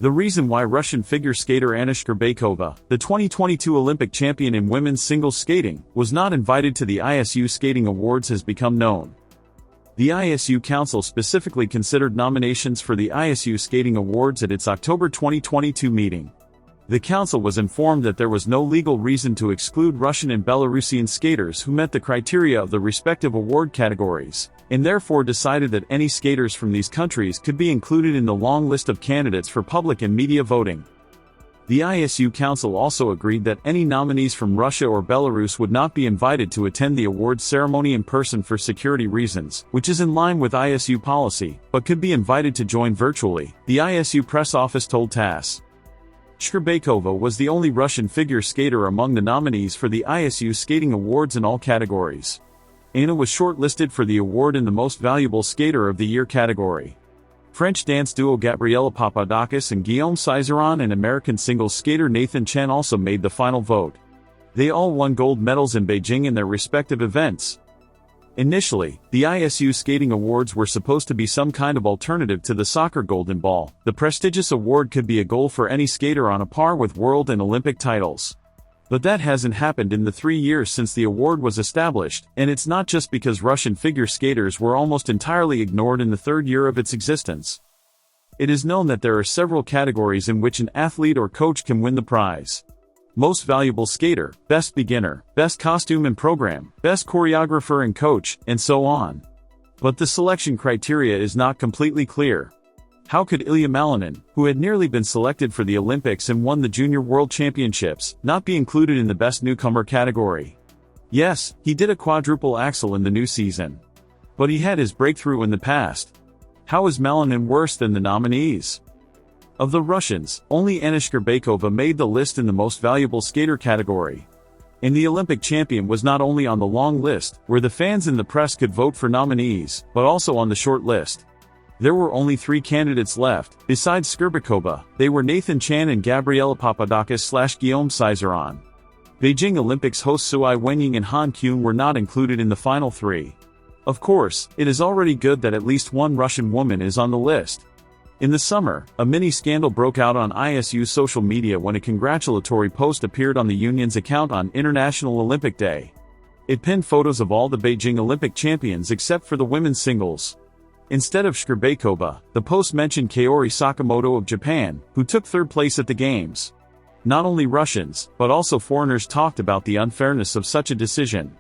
The reason why Russian figure skater Anna Shcherbakova, the 2022 Olympic champion in women's singles skating, was not invited to the ISU Skating Awards has become known. The ISU Council specifically considered nominations for the ISU Skating Awards at its October 2022 meeting. The council was informed that there was no legal reason to exclude Russian and Belarusian skaters who met the criteria of the respective award categories, and therefore decided that any skaters from these countries could be included in the long list of candidates for public and media voting. The ISU Council also agreed that any nominees from Russia or Belarus would not be invited to attend the awards ceremony in person for security reasons, which is in line with ISU policy, but could be invited to join virtually, the ISU press office told TASS. Shcherbakova was the only Russian figure skater among the nominees for the ISU Skating Awards in all categories. Anna was shortlisted for the award in the Most Valuable Skater of the Year category. French dance duo Gabriela Papadakis and Guillaume Cizeron and American singles skater Nathan Chen also made the final vote. They all won gold medals in Beijing in their respective events. Initially, the ISU Skating Awards were supposed to be some kind of alternative to the soccer Golden Ball. The prestigious award could be a goal for any skater on a par with world and Olympic titles. But that hasn't happened in the 3 years since the award was established, and it's not just because Russian figure skaters were almost entirely ignored in the third year of its existence. It is known that there are several categories in which an athlete or coach can win the prize. Most Valuable Skater, Best Beginner, Best Costume and Program, Best Choreographer and Coach, and so on. But the selection criteria is not completely clear. How could Ilya Malinin, who had nearly been selected for the Olympics and won the Junior World Championships, not be included in the Best Newcomer category? Yes, he did a quadruple axel in the new season. But he had his breakthrough in the past. How is Malinin worse than the nominees? Of the Russians, only Anna Shcherbakova made the list in the Most Valuable Skater category. And the Olympic champion was not only on the long list, where the fans and the press could vote for nominees, but also on the short list. There were only 3 candidates left. Besides Shcherbakova, they were Nathan Chen and Gabriela Papadakis/Guillaume Cizeron. Beijing Olympics hosts Sui Wenying and Han Kyun were not included in the final 3. Of course, it is already good that at least one Russian woman is on the list. In the summer, a mini-scandal broke out on ISU social media when a congratulatory post appeared on the union's account on International Olympic Day. It pinned photos of all the Beijing Olympic champions except for the women's singles. Instead of Shcherbakova, the post mentioned Kaori Sakamoto of Japan, who took 3rd place at the Games. Not only Russians, but also foreigners talked about the unfairness of such a decision.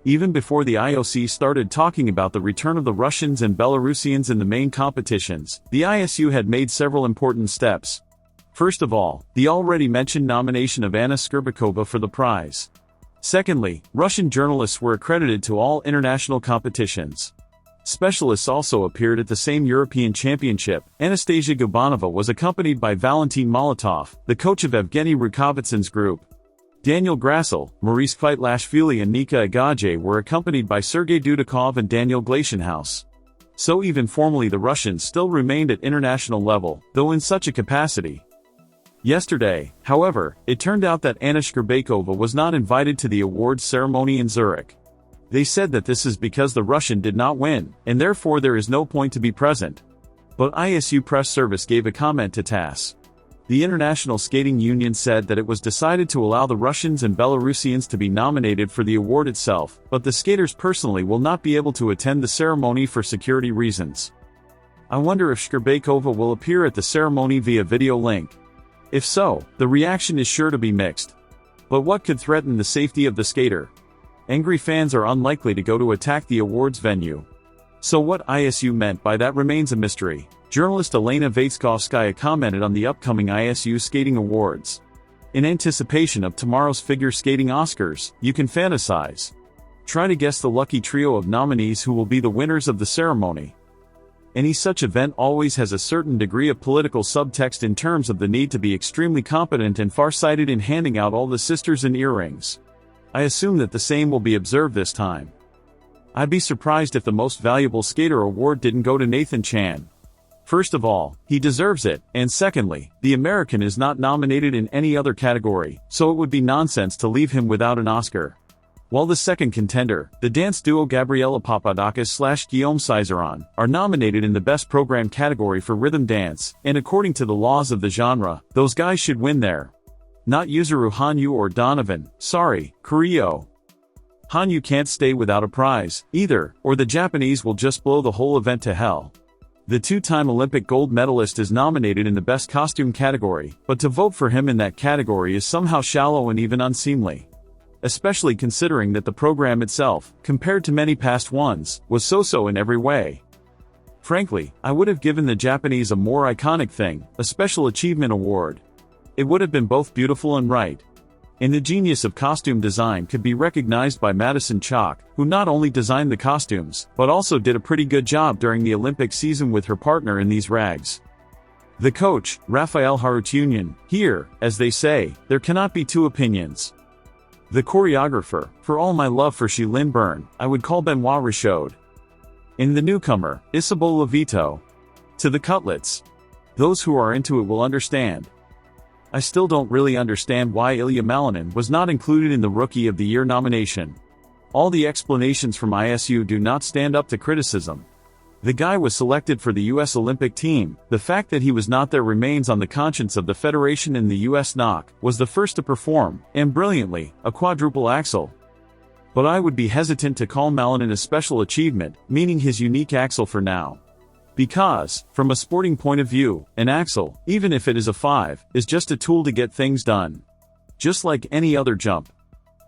Even before the IOC started talking about the return of the Russians and Belarusians in the main competitions, the ISU had made several important steps. First of all, the already mentioned nomination of Anna Shcherbakova for the prize. Secondly, Russian journalists were accredited to all international competitions. Specialists also appeared at the same European Championship. Anastasia Gubanova was accompanied by Valentin Molotov, the coach of Evgeny Rukovitsin's group. Daniel Grassel, Maurice Kvitlashvili and Nika Agaje were accompanied by Sergei Dudakov and Daniel Glacienhaus. So even formally the Russians still remained at international level, though in such a capacity. Yesterday, however, it turned out that Anna Shcherbakova was not invited to the awards ceremony in Zurich. They said that this is because the Russian did not win, and therefore there is no point to be present. But ISU Press Service gave a comment to TASS. The International Skating Union said that it was decided to allow the Russians and Belarusians to be nominated for the award itself, but the skaters personally will not be able to attend the ceremony for security reasons. I wonder if Shcherbakova will appear at the ceremony via video link. If so, the reaction is sure to be mixed. But what could threaten the safety of the skater? Angry fans are unlikely to go to attack the awards venue. So what ISU meant by that remains a mystery. Journalist Elena Vaitskovskaya commented on the upcoming ISU Skating Awards. In anticipation of tomorrow's figure skating Oscars, you can fantasize. Try to guess the lucky trio of nominees who will be the winners of the ceremony. Any such event always has a certain degree of political subtext in terms of the need to be extremely competent and far-sighted in handing out all the sisters and earrings. I assume that the same will be observed this time. I'd be surprised if the Most Valuable Skater award didn't go to Nathan Chen. First of all, he deserves it, and secondly, the American is not nominated in any other category, so it would be nonsense to leave him without an Oscar. while the second contender, the dance duo Gabriela Papadakis/Guillaume Cizeron, are nominated in the Best Program category for rhythm dance, and according to the laws of the genre, those guys should win there. Not Yuzuru Hanyu or Donovan, sorry, Kurio. Hanyu can't stay without a prize, either, or the Japanese will just blow the whole event to hell. The two-time Olympic gold medalist is nominated in the Best Costume category, but to vote for him in that category is somehow shallow and even unseemly. Especially considering that the program itself, compared to many past ones, was so-so in every way. Frankly, I would have given the Japanese a more iconic thing, a special achievement award. It would have been both beautiful and right. And the genius of costume design could be recognized by Madison Chalk, who not only designed the costumes, but also did a pretty good job during the Olympic season with her partner in these rags. The coach, Raphael Harutyunian, here, as they say, there cannot be two opinions. The choreographer, for all my love for Shi Lin Byrne, I would call Benoit Richaud. In the newcomer, Isabeau Levito. To the cutlets. Those who are into it will understand. I still don't really understand why Ilya Malinin was not included in the Rookie of the Year nomination. All the explanations from ISU do not stand up to criticism. The guy was selected for the US Olympic team, the fact that he was not there remains on the conscience of the federation. In the US knock, was the first to perform, and brilliantly, a quadruple axel. But I would be hesitant to call Malinin a special achievement, meaning his unique axel for now. Because, from a sporting point of view, an axle, even if it is a 5, is just a tool to get things done. Just like any other jump.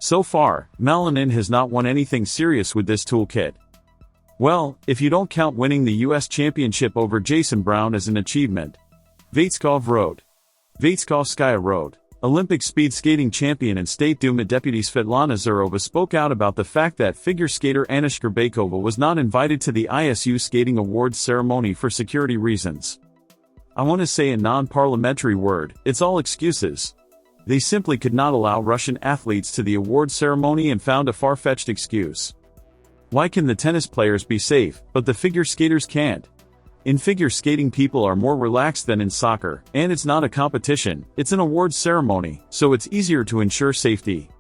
So far, Malinin has not won anything serious with this toolkit. Well, if you don't count winning the US championship over Jason Brown as an achievement. Vaitskov-Skaya wrote. Olympic speed skating champion and State Duma deputy Svetlana Zurova spoke out about the fact that figure skater Anna Shcherbakova was not invited to the ISU Skating Awards ceremony for security reasons. I want to say a non-parliamentary word, it's all excuses. They simply could not allow Russian athletes to the award ceremony and found a far-fetched excuse. Why can the tennis players be safe, but the figure skaters can't? In figure skating people are more relaxed than in soccer, and it's not a competition, it's an awards ceremony, so it's easier to ensure safety.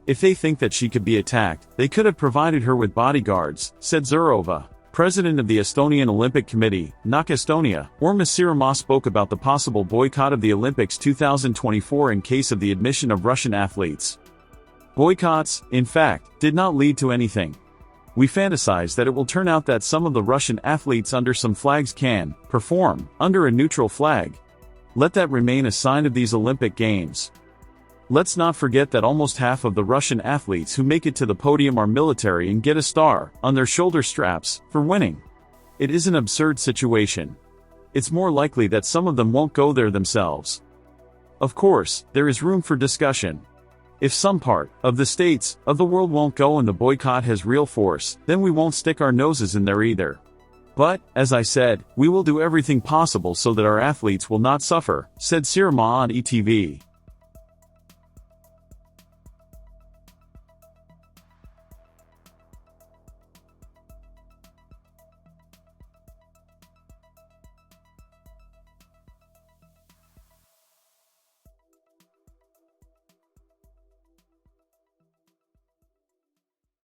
If they think that she could be attacked, they could have provided her with bodyguards, said Zurova. President of the Estonian Olympic Committee, NOC Estonia, Urmas Sirma spoke about the possible boycott of the Olympics 2024 in case of the admission of Russian athletes. Boycotts, in fact, did not lead to anything. We fantasize that it will turn out that some of the Russian athletes under some flags can perform under a neutral flag. Let that remain a sign of these Olympic Games. Let's not forget that almost half of the Russian athletes who make it to the podium are military and get a star on their shoulder straps for winning. It is an absurd situation. It's more likely that some of them won't go there themselves. Of course, there is room for discussion. If some part of the states of the world won't go and the boycott has real force, then we won't stick our noses in there either. But, as I said, we will do everything possible so that our athletes will not suffer, said Sirma on ETV.